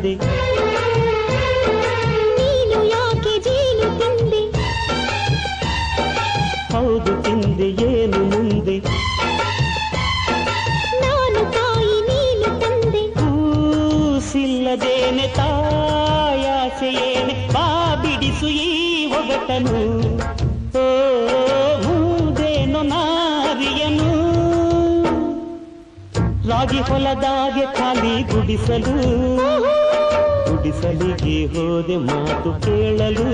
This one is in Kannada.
ತಂದೆ ನೀನು ಯಾಕೆ ಜೇನು ತಿಂದೆ ಹೌದು ತಿಂದೆ ಏನು ಮುಂದೆ ನಾನು ತಾಯಿ ನೀನು ತಂದೆ ಕೂಸಿಲ್ಲದೇನೆ ತಾಯಾಸೆಯೇನೆ ಬಾ ಬಿಡಿಸು ಈ ಒಗಟನು ಓ ಮುಂದೇನು ನಾರಿಯನು ರಾಗಿ ಹೊಲದಾಗೆ ಖಾಲಿ ಗುಡಿಸಲು ಗುಡಿಸಲಿಗೆ ಹೋದೆ ಮಾತು ಕೇಳಲು